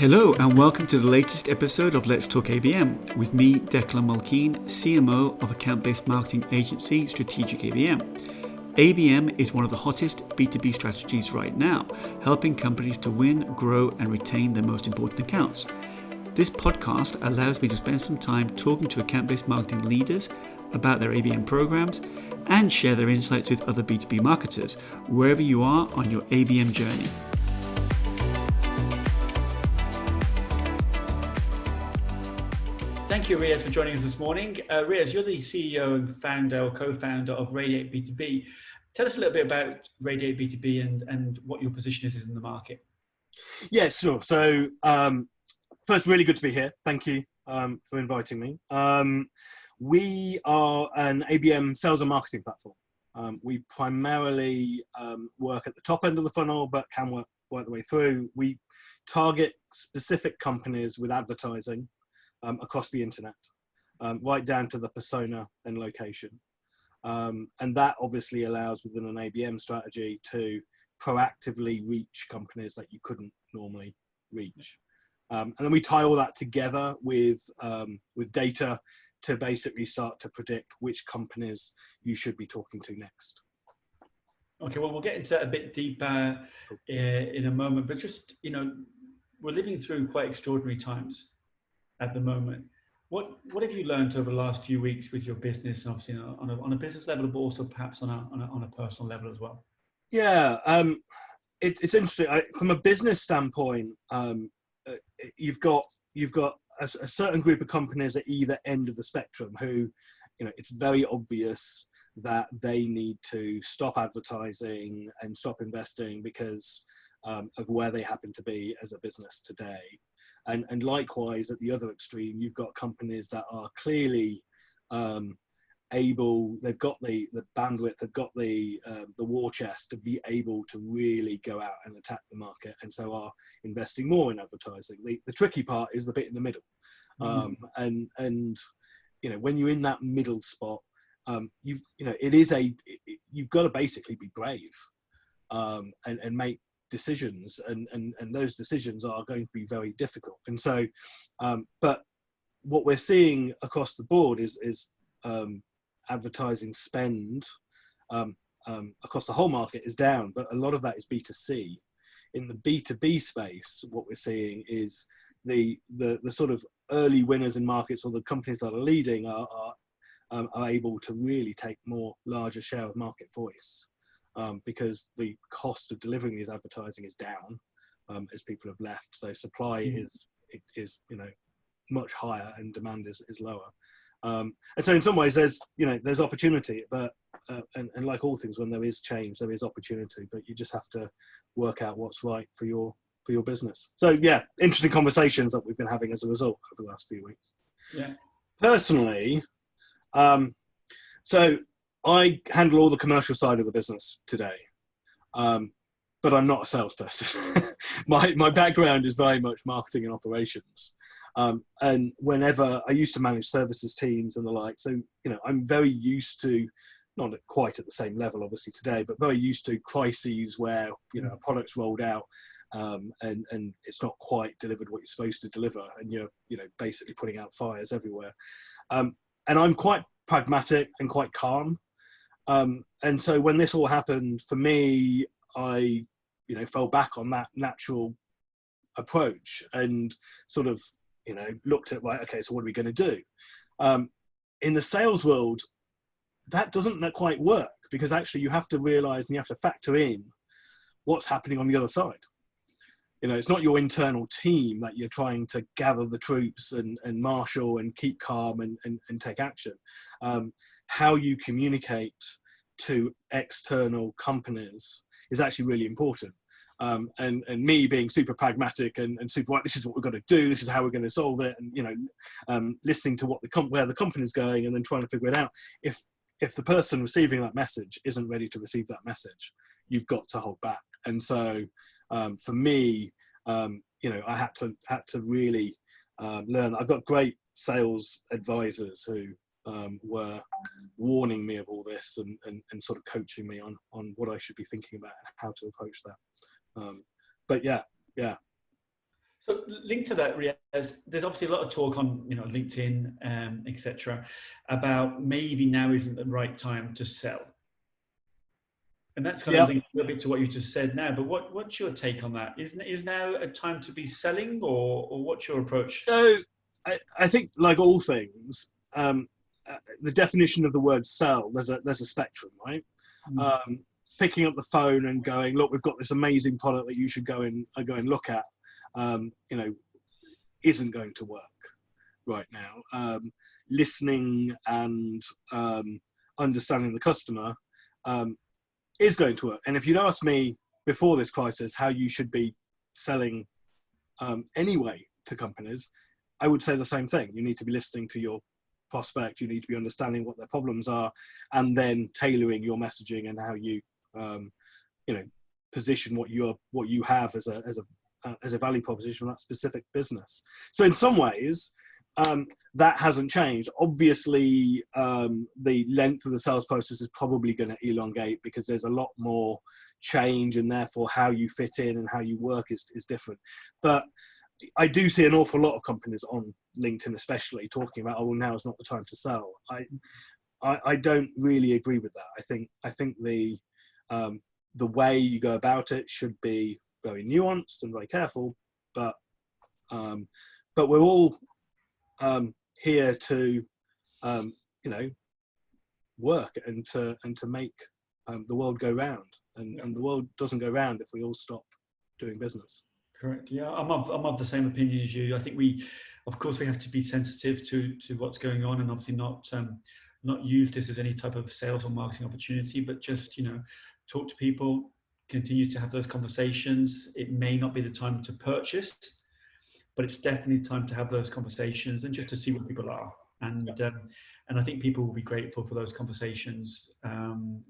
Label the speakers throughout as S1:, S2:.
S1: Hello and welcome to the latest episode of Let's Talk ABM with me, Declan, CMO of account-based marketing agency Strategic ABM. ABM is one of the hottest B2B strategies right now, helping companies to win, grow and retain their most important accounts. This podcast allows me to spend some time talking to account-based marketing leaders about their ABM programs and share their insights with other B2B marketers, wherever you are on your ABM journey. Thank you, Riaz, for joining us this morning. Riaz, you're the CEO and founder or co-founder of Radiate B2B. Tell us a little bit about Radiate B2B and what your position is in the market.
S2: Yeah, sure. So first, really good to be here. Thank you for inviting me. We are an ABM sales and marketing platform. We primarily work at the top end of the funnel, but can work the way through. We target specific companies with advertising across the internet, right down to the persona and location. And that obviously allows within an ABM strategy to proactively reach companies that you couldn't normally reach. And then we tie all that together with data to basically start to predict which companies you should be talking to next.
S1: Okay, well, we'll get into that a bit deeper in a moment, but just, we're living through quite extraordinary times at the moment. What have you learned over the last few weeks with your business, and obviously on a business level, but also perhaps on a personal level as well?
S2: Yeah, it's interesting. From a business standpoint, you've got a certain group of companies at either end of the spectrum who, it's very obvious that they need to stop advertising and stop investing because of where they happen to be as a business today. And likewise, at the other extreme, you've got companies that are clearly able, they've got the bandwidth, they've got the war chest to be able to really go out and attack the market, and so are investing more in advertising. The tricky part is the bit in the middle. And when you're in that middle spot, you've got to basically be brave and make decisions, and those decisions are going to be very difficult. And so but what we're seeing across the board is advertising spend across the whole market is down, but a lot of that is B2C. In the B2B space, what we're seeing is the sort of early winners in markets, or the companies that are leading, are able to really take larger share of market voice. Because the cost of delivering these advertising is down as people have left. So supply is much higher and demand is lower. And so in some ways there's opportunity, but and like all things, when there is change, there is opportunity, but you just have to work out what's right for your business. So yeah, interesting conversations that we've been having as a result over the last few weeks.
S1: Yeah. Personally,
S2: so I handle all the commercial side of the business today, but I'm not a salesperson. My background is very much marketing and operations. And whenever I used to manage services teams and the like, so, I'm very used to, not quite at the same level obviously today, but very used to crises where, a product's rolled out and it's not quite delivered what you're supposed to deliver, and you're, basically putting out fires everywhere. And I'm quite pragmatic and quite calm. And so when this all happened, for me, I, fell back on that natural approach and sort of, looked at, right, okay, so what are we going to do? In the sales world, that doesn't quite work, because actually you have to realize and you have to factor in what's happening on the other side. It's not your internal team that you're trying to gather the troops and marshal and keep calm and take action. How you communicate to external companies is actually really important. And me being super pragmatic and super, this is what we've got to do, this is how we're going to solve it, and listening to where the company's going, and then trying to figure it out. If the person receiving that message isn't ready to receive that message, you've got to hold back. And so for me, I had to really learn. I've got great sales advisors who were warning me of all this and sort of coaching me on what I should be thinking about and how to approach that. But yeah.
S1: So linked to that, Riaz, there's obviously a lot of talk on LinkedIn, etc., about maybe now isn't the right time to sell, and that's kind of linked a little bit to what you just said now. But what's your take on that? Is now a time to be selling, or what's your approach?
S2: So I think, like all things, the definition of the word sell, there's a spectrum, right? Picking up the phone and going, look, we've got this amazing product that you should go and look at, isn't going to work right now. Listening and understanding the customer is going to work. And if you'd asked me before this crisis how you should be selling anyway to companies, I would say the same thing. You need to be listening to your prospect. You need to be understanding what their problems are, and then tailoring your messaging and how you, position what you have as a value proposition for that specific business. So in some ways, that hasn't changed. Obviously, the length of the sales process is probably going to elongate because there's a lot more change, and therefore how you fit in and how you work is different. But I do see an awful lot of companies on LinkedIn, especially, talking about, oh, now is not the time to sell. I don't really agree with that. I think the way you go about it should be very nuanced and very careful. But we're all here to work and to make the world go round, and the world doesn't go round if we all stop doing business.
S1: Correct. Yeah, I'm of the same opinion as you. I think we have to be sensitive to what's going on, and obviously not use this as any type of sales or marketing opportunity, but just talk to people, continue to have those conversations. It may not be the time to purchase, but it's definitely time to have those conversations and just to see where people are. And I think people will be grateful for those conversations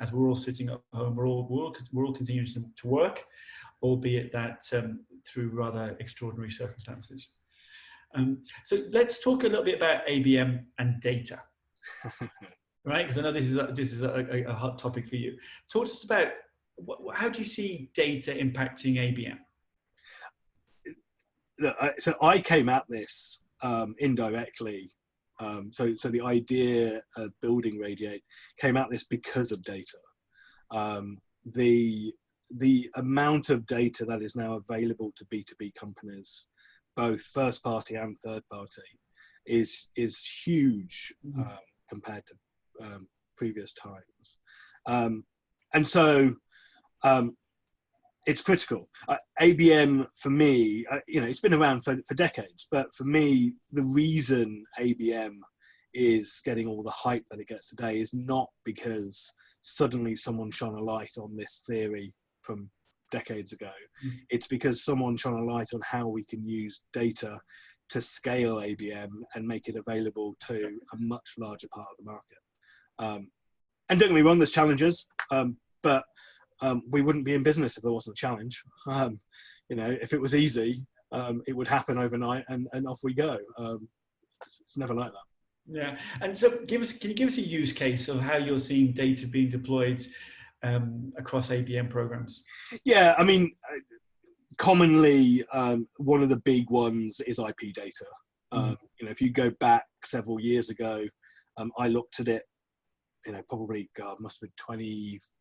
S1: as we're all sitting at home. We're all continuing to work, albeit that through rather extraordinary circumstances. So let's talk a little bit about ABM and data, right? Because I know this is a hot topic for you. Talk to us about how do you see data impacting ABM?
S2: So I came at this indirectly. So the idea of building Radiate came at this because of data. The amount of data that is now available to B2B companies, both first party and third party, is huge compared to previous times. And so it's critical. ABM, for me, it's been around for decades, but for me, the reason ABM is getting all the hype that it gets today is not because suddenly someone shone a light on this theory from decades ago. It's because someone shone a light on how we can use data to scale ABM and make it available to a much larger part of the market. And don't get me wrong, there's challenges, but we wouldn't be in business if there wasn't a challenge. If it was easy, it would happen overnight and off we go. It's never like that.
S1: Yeah. And so can you give us a use case of how you're seeing data being deployed across ABM programs? Yeah,
S2: I mean, commonly, one of the big ones is IP data. If you go back several years ago, I looked at it, probably, must have been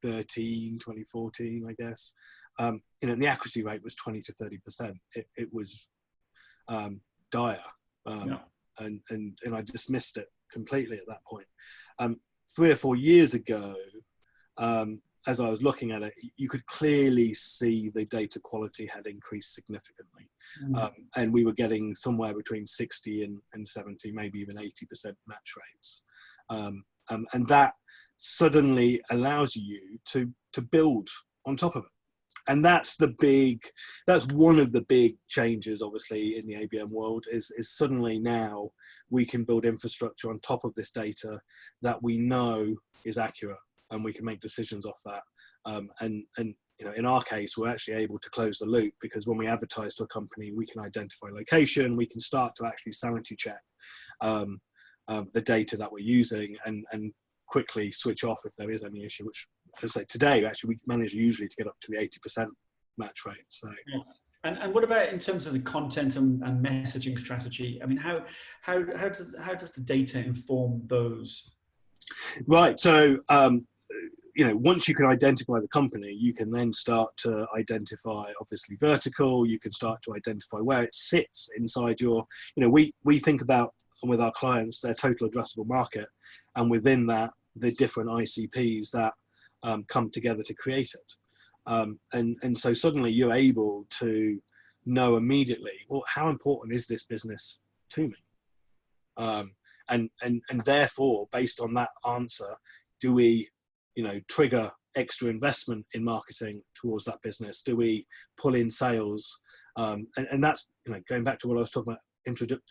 S2: 2013, 2014, I guess. And the accuracy rate was 20 to 30%. It was dire. And I dismissed it completely at that point. 3 or 4 years ago, as I was looking at it, you could clearly see the data quality had increased significantly. And we were getting somewhere between 60 and 70, maybe even 80% match rates. And that suddenly allows you to build on top of it. And that's one of the big changes, obviously, in the ABM world is suddenly now we can build infrastructure on top of this data that we know is accurate, and we can make decisions off that. And in our case, we're actually able to close the loop, because when we advertise to a company, we can identify location, we can start to actually sanity check the data that we're using and quickly switch off if there is any issue, which, to say, today, actually, we manage usually to get up to the 80% match rate. So,
S1: And what about in terms of the content and messaging strategy? I mean, how does the data inform those?
S2: Right. So, once you can identify the company, you can then start to identify, obviously, vertical. You can start to identify where it sits inside your, we think about with our clients their total addressable market, and within that, the different ICPs that come together to create it. And so suddenly you're able to know immediately, well, how important is this business to me? And therefore, based on that answer, do we, trigger extra investment in marketing towards that business? Do we pull in sales? And that's, going back to what I was talking about,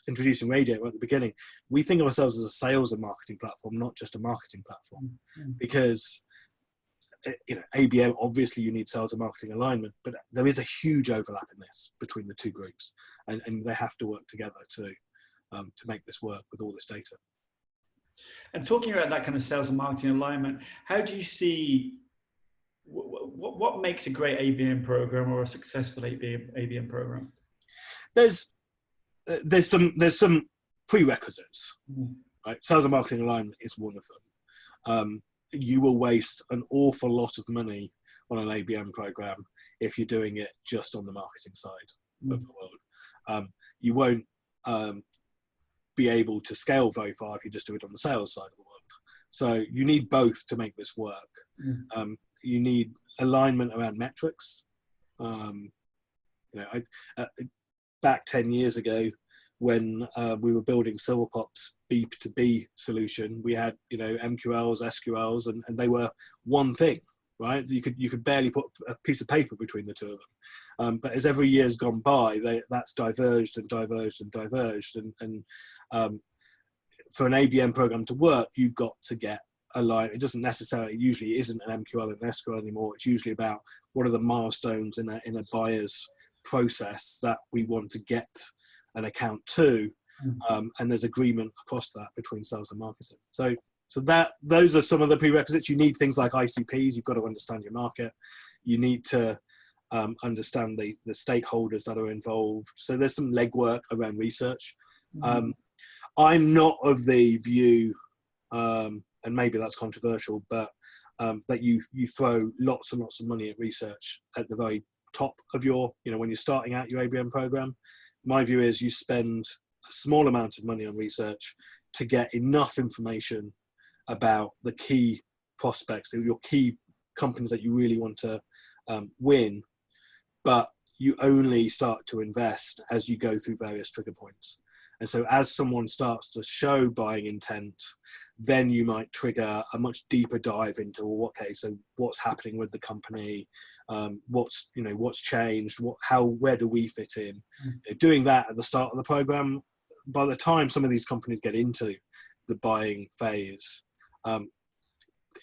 S2: introducing Radiate right at the beginning. We think of ourselves as a sales and marketing platform, not just a marketing platform, because ABM, obviously you need sales and marketing alignment, but there is a huge overlap in this between the two groups, and they have to work together to make this work with all this data.
S1: And talking about that kind of sales and marketing alignment, how do you see what makes a great ABM program or a successful ABM program?
S2: There's some prerequisites, right? Sales and marketing alignment is one of them. You will waste an awful lot of money on an ABM program if you're doing it just on the marketing side of the world. You won't be able to scale very far if you just do it on the sales side of the world. So you need both to make this work. You need alignment around metrics. Back 10 years ago, when we were building Silverpop's B2B solution, we had MQLs, SQLs, and they were one thing, right? You could barely put a piece of paper between the two of them. But as every year's gone by, that's diverged and diverged and diverged. And for an ABM program to work, you've got to get aligned. It doesn't necessarily, usually isn't an MQL and an SQL anymore. It's usually about what are the milestones in a buyer's process that we want to get an account to, and there's agreement across that between sales and marketing. So those are some of the prerequisites. You need things like ICPs. You've got to understand your market. You need to understand the stakeholders that are involved. So there's some legwork around research. I'm not of the view, and maybe that's controversial, but that you throw lots and lots of money at research at the very top of your, when you're starting out your ABM program. My view is you spend a small amount of money on research to get enough information about the key prospects, your key companies that you really want to win, but you only start to invest as you go through various trigger points. And so as someone starts to show buying intent, then you might trigger a much deeper dive into, well, okay, so what's happening with the company? What's changed? Where do we fit in? Doing that at the start of the program, by the time some of these companies get into the buying phase,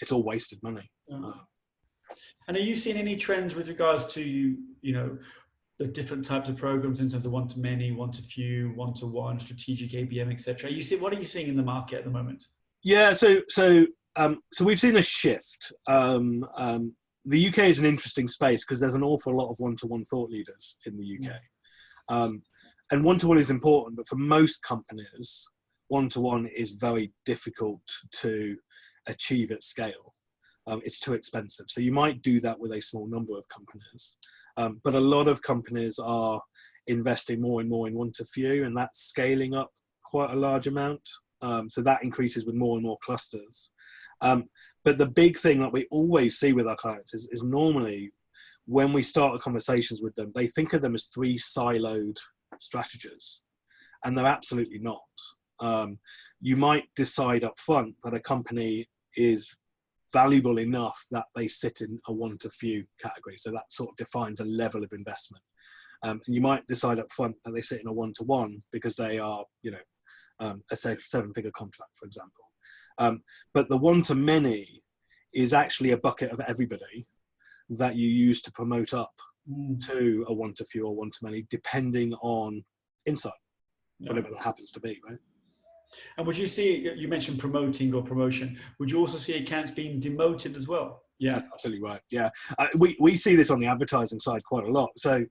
S2: it's all wasted money.
S1: And are you seeing any trends with regards to, the different types of programs in terms of one-to-many, one-to-few, one-to-one, strategic ABM, etc.? What are you seeing in the market at the moment? Yeah,
S2: so we've seen a shift. The UK is an interesting space because there's an awful lot of one-to-one thought leaders in the UK. And one-to-one is important, but for most companies, one-to-one is very difficult to achieve at scale. It's too expensive. So you might do that with a small number of companies. But a lot of companies are investing more and more in one-to-few, and that's scaling up quite a large amount. So that increases with more and more clusters. But the big thing that we always see with our clients is normally when we start conversations with them, they think of them as three siloed strategies, and they're absolutely not. You might decide up front that a company is valuable enough that they sit in a one-to-few category. So that sort of defines a level of investment. And you might decide up front that they sit in a one-to-one because they are, a seven-figure contract, for example. But the one-to-many is actually a bucket of everybody that you use to promote up to a one-to-few or one-to-many, depending on insight, whatever that happens to be, right?
S1: And would you see, you mentioned promoting or promotion, would you also see accounts being demoted as well? Yeah,
S2: that's absolutely right. Yeah, we see this on the advertising side quite a lot. So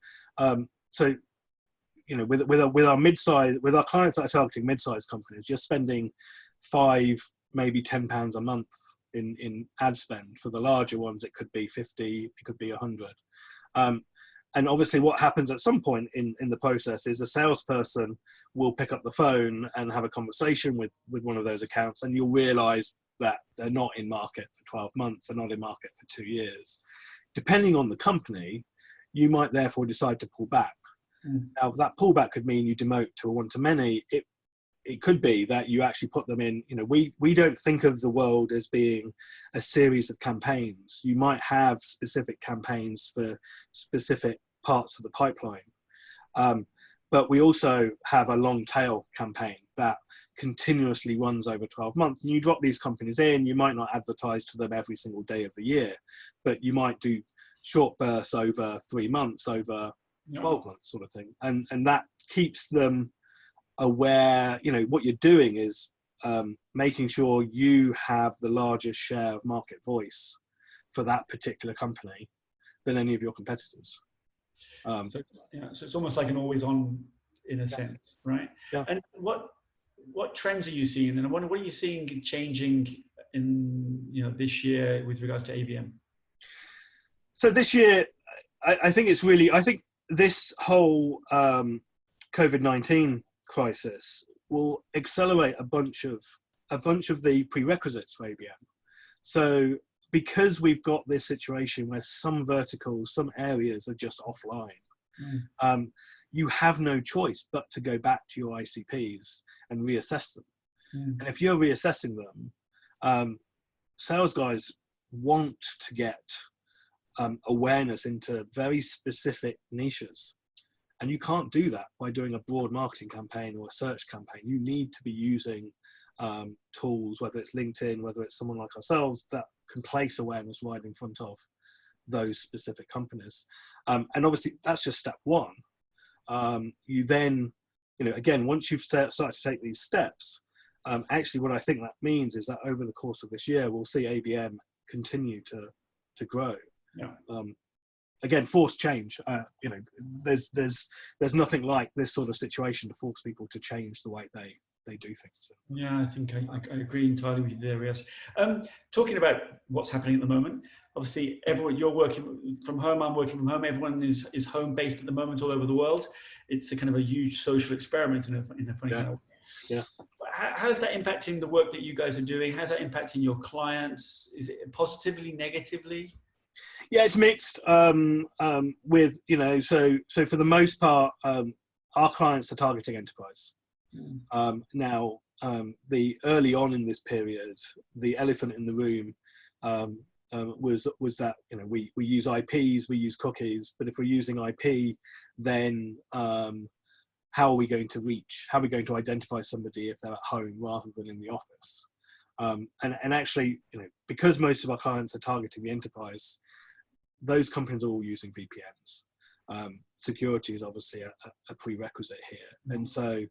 S2: so with our mid-size, with our clients that are targeting mid-sized companies, you're spending £5, maybe £10 a month in ad spend. For the larger ones, it could be 50, it could be 100. And obviously what happens at some point in the process is a salesperson will pick up the phone and have a conversation with one of those accounts, and you'll realize that they're not in market for 12 months, they're not in market for 2 years. Depending on the company, you might therefore decide to pull back. Now, that pullback could mean you demote to a one-to-many. It could be that you actually put them in, we don't think of the world as being a series of campaigns. You might have specific campaigns for specific parts of the pipeline. But we also have a long tail campaign that continuously runs over 12 months. And you drop these companies in, you might not advertise to them every single day of the year, but you might do short bursts over 3 months, over 12 months sort of thing. And that keeps them aware. What you're doing is making sure you have the largest share of market voice for that particular company than any of your competitors.
S1: So it's almost like an always on in a sense, right?
S2: Yeah.
S1: And what trends are you seeing? And I wonder, what are you seeing changing in this year with regards to ABM?
S2: So this year, I think this whole COVID-19 crisis will accelerate a bunch of the prerequisites for ABM. So because we've got this situation where some verticals, some areas are just offline, you have no choice but to go back to your ICPs and reassess them. And if you're reassessing them, sales guys want to get awareness into very specific niches. And you can't do that by doing a broad marketing campaign or a search campaign. You need to be using tools, whether it's LinkedIn, whether it's someone like ourselves, that can place awareness right in front of those specific companies. And obviously that's just step one. You then, again, once you've started to take these steps, actually what I think that means is that over the course of this year, we'll see ABM continue to grow. Yeah. Again, forced change. There's nothing like this sort of situation to force people to change the way they do things.
S1: Yeah, I think I agree entirely with you there, Riaz. Talking about what's happening at the moment, obviously you're working from home, I'm working from home, everyone is home-based at the moment all over the world. It's a kind of a huge social experiment in a funny kind of way. Yeah. How's that impacting the work that you guys are doing? How's that impacting your clients? Is it positively, negatively?
S2: Yeah, it's mixed. With so for the most part, our clients are targeting enterprise. Now, the early on in this period, the elephant in the room was that we use IPs, we use cookies, but if we're using IP, then how are we going to reach? How are we going to identify somebody if they're at home rather than in the office? And actually, because most of our clients are targeting the enterprise, those companies are all using VPNs. Security is obviously a prerequisite here. And so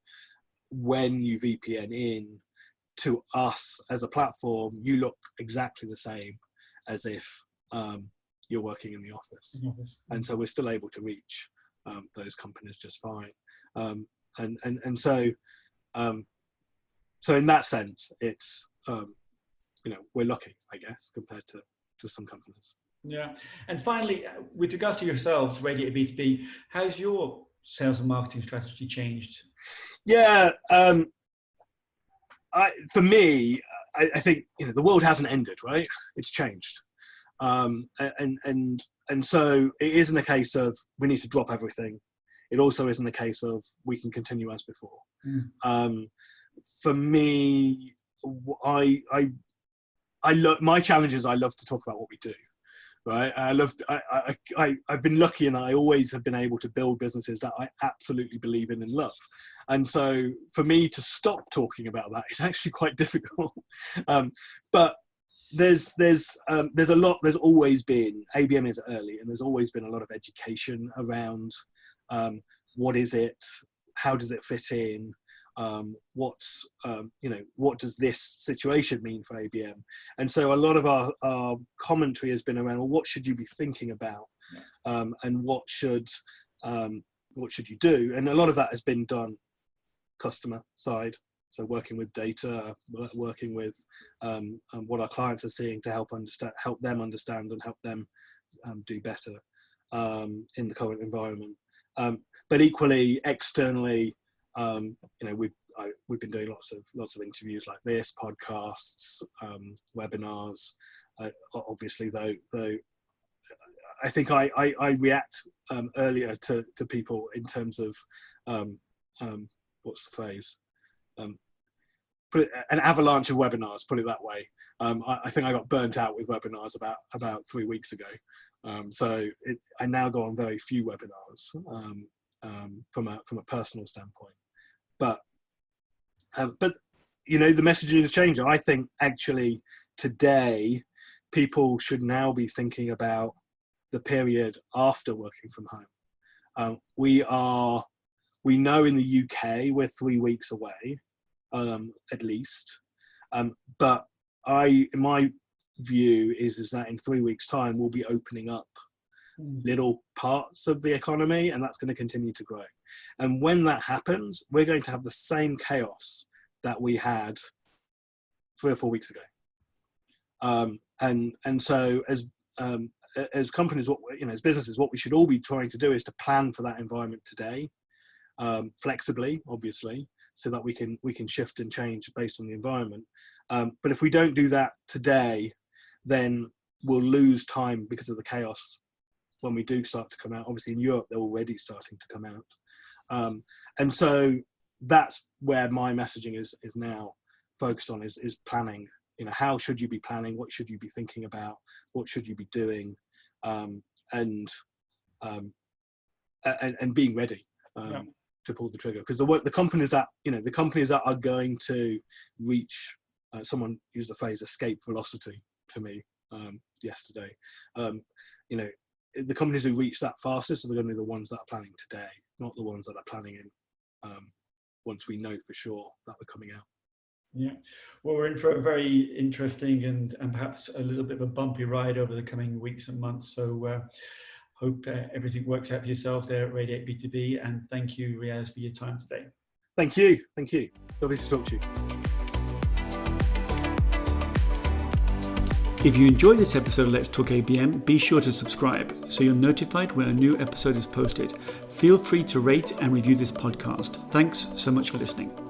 S2: when you VPN in to us as a platform, you look exactly the same as if you're working in the office. And so we're still able to reach those companies just fine. And so in that sense, it's, we're lucky, I guess, compared to some companies.
S1: Yeah. And finally, with regards to yourselves, Radiate B2B, how's your sales and marketing strategy changed?
S2: Yeah. For me, I think, the world hasn't ended, right? It's changed. And so it isn't a case of we need to drop everything. It also isn't a case of we can continue as before. For me, my challenge is I love to talk about what we do. Right. I've been lucky and I always have been able to build businesses that I absolutely believe in and love. And so for me to stop talking about that is actually quite difficult. But there's always been, ABM is early, and there's always been a lot of education around what is it, how does it fit in, what does this situation mean for ABM? And so a lot of our commentary has been around, well, what should you be thinking about? And what should what should you do? And a lot of that has been done customer side. So working with data, working with what our clients are seeing to help them understand and help them do better in the current environment. But equally, externally, we've been doing lots of interviews like this, podcasts, webinars. Obviously, though, I think I react earlier to people in terms of what's the phrase? An avalanche of webinars, put it that way. I think I got burnt out with webinars about 3 weeks ago. I now go on very few webinars from a personal standpoint. But the messaging is changing. I think actually today people should now be thinking about the period after working from home. We know in the UK we're 3 weeks away, at least. But my view is that in 3 weeks' time we'll be opening up little parts of the economy, and that's going to continue to grow. And when that happens, we're going to have the same chaos that we had 3 or 4 weeks ago. And so as companies, as businesses, what we should all be trying to do is to plan for that environment today, flexibly, obviously, so that we can shift and change based on the environment. But if we don't do that today, then we'll lose time because of the chaos when we do start to come out. Obviously in Europe, they're already starting to come out. And so that's where my messaging is now focused on, is planning. How should you be planning? What should you be thinking about? What should you be doing? And being ready to pull the trigger. Because the companies that are going to reach, someone used the phrase escape velocity to me yesterday. The companies who reach that fastest are going to be the ones that are planning today, not the ones that are planning in once we know for sure that we're coming out.
S1: Yeah, well, we're in for a very interesting and perhaps a little bit of a bumpy ride over the coming weeks and months. So hope everything works out for yourself there at Radiate B2B. And thank you, Riaz, for your time today.
S2: Thank you. Lovely to talk to you.
S1: If you enjoyed this episode of Let's Talk ABM, be sure to subscribe so you're notified when a new episode is posted. Feel free to rate and review this podcast. Thanks so much for listening.